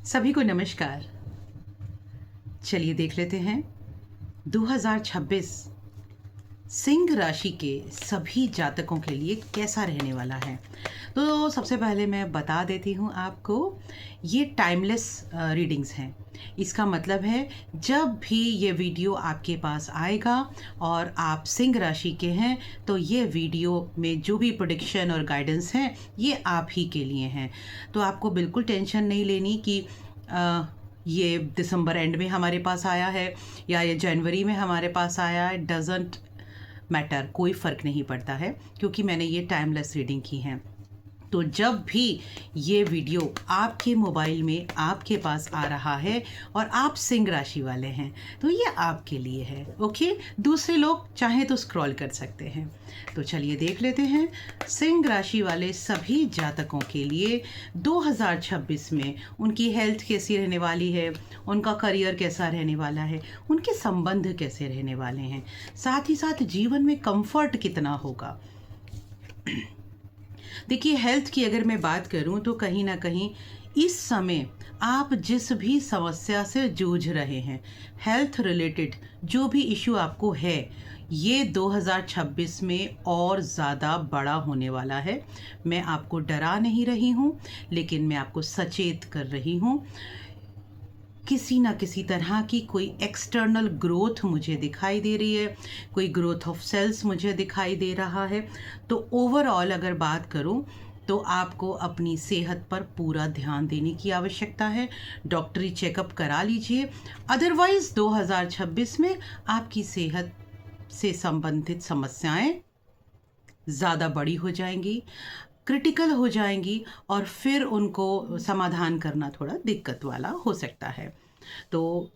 सभी को नमस्कार। चलिए देख लेते हैं 2026 सिंह राशि के सभी जातकों के लिए कैसा रहने वाला है। तो सबसे पहले मैं बता देती हूँ आपको, ये टाइमलेस रीडिंग्स हैं। इसका मतलब है जब भी ये वीडियो आपके पास आएगा और आप सिंह राशि के हैं तो ये वीडियो में जो भी प्रेडिक्शन और गाइडेंस हैं ये आप ही के लिए हैं। तो आपको बिल्कुल टेंशन नहीं लेनी कि ये दिसंबर एंड में हमारे पास आया है या ये जनवरी में हमारे पास आया है, डजेंट मैटर, कोई फ़र्क नहीं पड़ता है क्योंकि मैंने ये टाइमलेस रीडिंग की हैं। तो जब भी ये वीडियो आपके मोबाइल में आपके पास आ रहा है और आप सिंह राशि वाले हैं तो ये आपके लिए है। ओके, दूसरे लोग चाहें तो स्क्रॉल कर सकते हैं। तो चलिए देख लेते हैं सिंह राशि वाले सभी जातकों के लिए 2026 में उनकी हेल्थ कैसी रहने वाली है, उनका करियर कैसा रहने वाला है, उनके संबंध कैसे रहने वाले हैं, साथ ही साथ जीवन में कंफर्ट कितना होगा। देखिए, हेल्थ की अगर मैं बात करूं तो कहीं ना कहीं इस समय आप जिस भी समस्या से जूझ रहे हैं, हेल्थ रिलेटेड जो भी इशू आपको है, ये 2026 में और ज़्यादा बड़ा होने वाला है। मैं आपको डरा नहीं रही हूँ, लेकिन मैं आपको सचेत कर रही हूँ। किसी ना किसी तरह की कोई एक्सटर्नल ग्रोथ मुझे दिखाई दे रही है, कोई ग्रोथ ऑफ सेल्स मुझे दिखाई दे रहा है। तो ओवरऑल अगर बात करूं तो आपको अपनी सेहत पर पूरा ध्यान देने की आवश्यकता है। डॉक्टरी चेकअप करा लीजिए, अदरवाइज़ 2026 में आपकी सेहत से संबंधित समस्याएं ज़्यादा बड़ी हो जाएंगी, क्रिटिकल हो जाएंगी और फिर उनको समाधान करना थोड़ा दिक्कत वाला हो सकता है। तो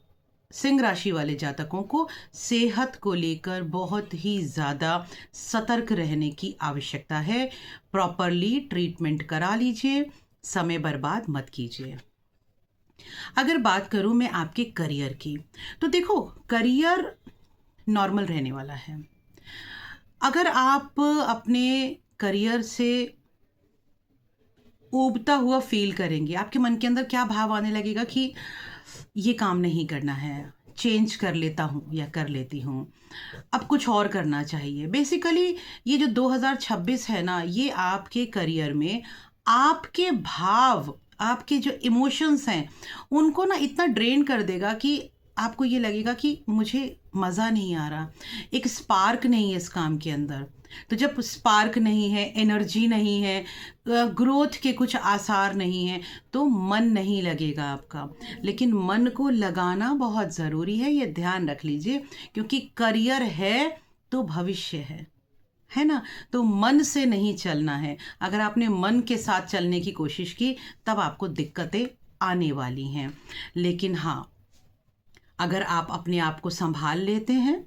सिंह राशि वाले जातकों को सेहत को लेकर बहुत ही ज़्यादा सतर्क रहने की आवश्यकता है। प्रॉपरली ट्रीटमेंट करा लीजिए, समय बर्बाद मत कीजिए। अगर बात करूं मैं आपके करियर की, तो देखो, करियर नॉर्मल रहने वाला है। अगर आप अपने करियर से ऊबता हुआ फील करेंगे, आपके मन के अंदर क्या भाव आने लगेगा कि ये काम नहीं करना है, चेंज कर लेता हूँ या कर लेती हूँ, अब कुछ और करना चाहिए। बेसिकली ये जो 2026 है ना, ये आपके करियर में आपके भाव, आपके जो इमोशंस हैं उनको ना इतना ड्रेन कर देगा कि आपको ये लगेगा कि मुझे मज़ा नहीं आ रहा, एक स्पार्क नहीं है इस काम के अंदर। तो जब स्पार्क नहीं है, एनर्जी नहीं है, ग्रोथ के कुछ आसार नहीं है, तो मन नहीं लगेगा आपका। लेकिन मन को लगाना बहुत ज़रूरी है, ये ध्यान रख लीजिए, क्योंकि करियर है तो भविष्य है ना। तो मन से नहीं चलना है। अगर आपने मन के साथ चलने की कोशिश की तब आपको दिक्कतें आने वाली हैं। लेकिन हाँ, अगर आप अपने आप को संभाल लेते हैं,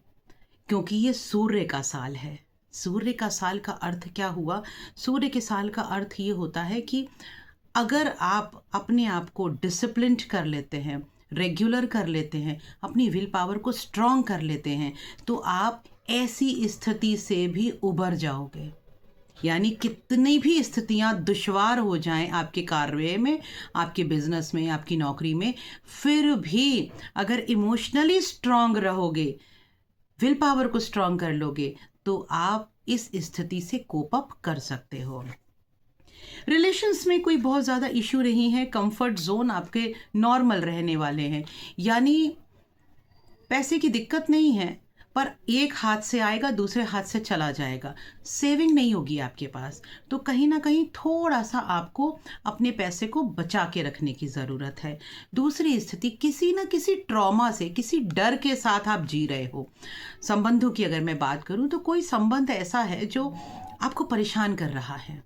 क्योंकि ये सूर्य का साल है। सूर्य का साल का अर्थ क्या हुआ? सूर्य के साल का अर्थ ये होता है कि अगर आप अपने आप को डिसिप्लिन्ड कर लेते हैं, रेगुलर कर लेते हैं, अपनी विल पावर को स्ट्रॉन्ग कर लेते हैं, तो आप ऐसी स्थिति से भी उबर जाओगे। यानी कितनी भी स्थितियां दुश्वार हो जाएं आपके कार्य में, आपके बिजनेस में, आपकी नौकरी में, फिर भी अगर इमोशनली स्ट्रांग रहोगे, विल पावर को स्ट्रांग कर लोगे, तो आप इस स्थिति से कोप अप कर सकते हो। रिलेशंस में कोई बहुत ज़्यादा इशू नहीं है, कंफर्ट जोन आपके नॉर्मल रहने वाले हैं। यानी पैसे की दिक्कत नहीं है, पर एक हाथ से आएगा दूसरे हाथ से चला जाएगा, सेविंग नहीं होगी आपके पास। तो कहीं ना कहीं थोड़ा सा आपको अपने पैसे को बचा के रखने की ज़रूरत है। दूसरी स्थिति, किसी न किसी ट्रॉमा से, किसी डर के साथ आप जी रहे हो। संबंधों की अगर मैं बात करूं तो कोई संबंध ऐसा है जो आपको परेशान कर रहा है,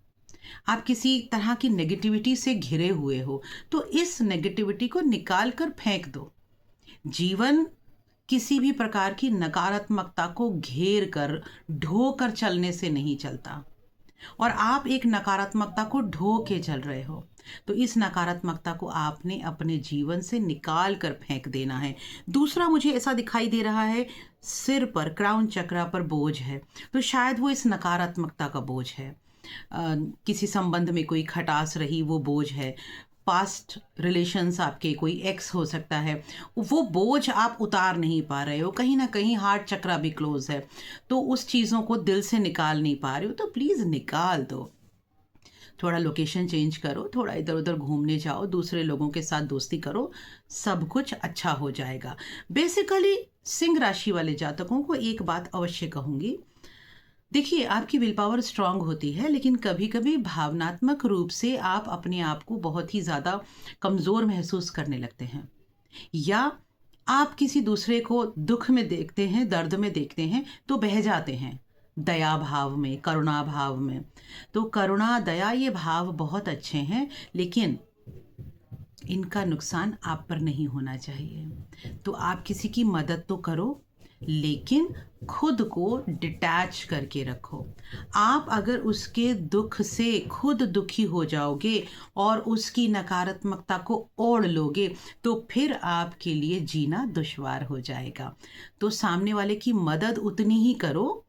आप किसी तरह की नेगेटिविटी से घिरे हुए हो, तो इस नेगेटिविटी को निकाल कर फेंक दो। जीवन किसी भी प्रकार की नकारात्मकता को घेर कर, ढो कर चलने से नहीं चलता, और आप एक नकारात्मकता को ढो के चल रहे हो। तो इस नकारात्मकता को आपने अपने जीवन से निकाल कर फेंक देना है। दूसरा, मुझे ऐसा दिखाई दे रहा है सिर पर, क्राउन चक्रा पर बोझ है, तो शायद वो इस नकारात्मकता का बोझ है। किसी संबंध में कोई खटास रही, वो बोझ है। पास्ट रिलेशंस, आपके कोई एक्स हो सकता है, वो बोझ आप उतार नहीं पा रहे हो, कहीं ना कहीं हार्ट चक्रा भी क्लोज है, तो उस चीज़ों को दिल से निकाल नहीं पा रहे हो, तो प्लीज़ निकाल दो। थोड़ा लोकेशन चेंज करो, थोड़ा इधर उधर घूमने जाओ, दूसरे लोगों के साथ दोस्ती करो, सब कुछ अच्छा हो जाएगा। बेसिकली सिंह राशि वाले जातकों को एक बात अवश्य कहूँगी, देखिए आपकी विल पावर स्ट्रांग होती है, लेकिन कभी कभी भावनात्मक रूप से आप अपने आप को बहुत ही ज़्यादा कमज़ोर महसूस करने लगते हैं, या आप किसी दूसरे को दुख में देखते हैं, दर्द में देखते हैं तो बह जाते हैं, दया भाव में, करुणा भाव में। तो करुणा दया ये भाव बहुत अच्छे हैं, लेकिन इनका नुकसान आप पर नहीं होना चाहिए। तो आप किसी की मदद तो करो, लेकिन खुद को डिटैच करके रखो। आप अगर उसके दुख से खुद दुखी हो जाओगे और उसकी नकारात्मकता को ओढ़ लोगे, तो फिर आपके लिए जीना दुश्वार हो जाएगा। तो सामने वाले की मदद उतनी ही करो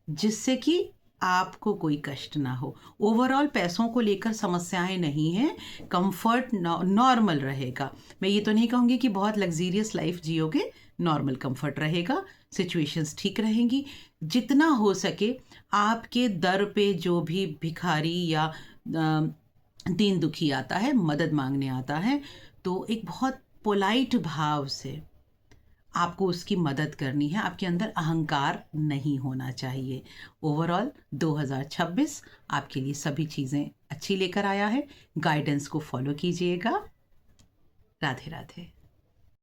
जिससे कि आपको कोई कष्ट ना हो। ओवरऑल पैसों को लेकर समस्याएं नहीं हैं, कंफर्ट नॉर्मल रहेगा। मैं ये तो नहीं कहूँगी कि बहुत लग्जीरियस लाइफ जियोगे, नॉर्मल कंफर्ट रहेगा, सिचुएशंस ठीक रहेंगी। जितना हो सके आपके दर पे जो भी भिखारी या दीन दुखी आता है, मदद मांगने आता है, तो एक बहुत पोलाइट भाव से आपको उसकी मदद करनी है, आपके अंदर अहंकार नहीं होना चाहिए। ओवरऑल 2026 आपके लिए सभी चीज़ें अच्छी लेकर आया है। गाइडेंस को फॉलो कीजिएगा। राधे राधे।